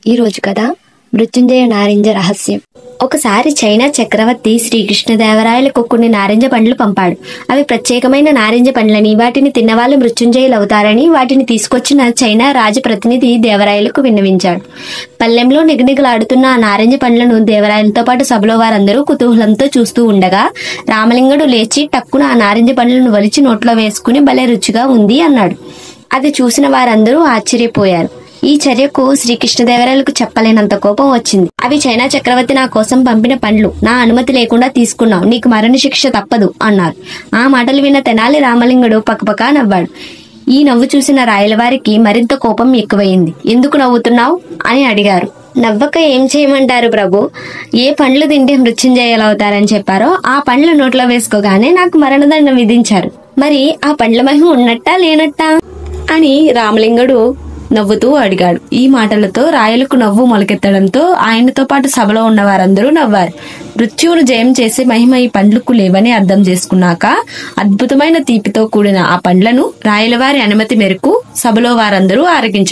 ఈ రోజు కథ మృత్యుంజయ నారింజ రహస్యం. ఒకసారి చైనా చక్రవర్తి శ్రీకృష్ణదేవరాయలకు కొన్ని నారింజ పండ్లు పంపాడు. అవి ప్రత్యేకమైన నారింజ పండ్లని, వాటిని తిన్నవాళ్ళు మృత్యుంజయులవుతారని వాటిని తీసుకొచ్చిన చైనా రాజప్రతినిధి దేవరాయలకు విన్నవించాడు. పల్లెంలో నిగనిగలాడుతున్న ఆ నారింజ పండ్లను దేవరాయలతో పాటు సభలో వారందరూ కుతూహలంతో చూస్తూ ఉండగా రామలింగుడు లేచి టక్కున ఆ నారింజ పండ్లను వలిచి నోట్లో వేసుకుని భలే రుచిగా ఉంది అన్నాడు. అది చూసిన వారందరూ ఆశ్చర్యపోయారు. ఈ చర్యకు శ్రీకృష్ణదేవరాయలకు చెప్పలేనంత కోపం వచ్చింది. అవి చైనా చక్రవర్తి నా కోసం పంపిన పండ్లు, నా అనుమతి లేకుండా తీసుకున్నావు, నీకు మరణ శిక్ష తప్పదు అన్నారు. ఆ మాటలు విన్న తెనాలి రామలింగుడు పకపకా నవ్వాడు. ఈ నవ్వు చూసిన రాయలవారికి మరింత కోపం ఎక్కువయింది. ఎందుకు నవ్వుతున్నావు అని అడిగారు. నవ్వక ఏం చేయమంటారు ప్రభు, ఏ పండ్లు తింటే మృత్యుంజయులవుతారని చెప్పారో ఆ పండ్లు నోట్లో వేసుకోగానే నాకు మరణదండం విధించారు. మరి ఆ పండ్ల మహిమ ఉన్నట్టా లేనట్టా అని రామలింగుడు నవ్వుతూ అడిగాడు. ఈ మాటలతో రాయలకు నవ్వు మొలకెత్తడంతో ఆయనతో పాటు సభలో ఉన్న వారందరూ నవ్వారు. మృత్యువును జయం చేసే మహిమ ఈ పండ్లకు లేవని అర్థం చేసుకున్నాక అద్భుతమైన తీపితో కూడిన ఆ పండ్లను రాయలవారి అనుమతి మేరకు సభలో వారందరూ ఆరగించారు.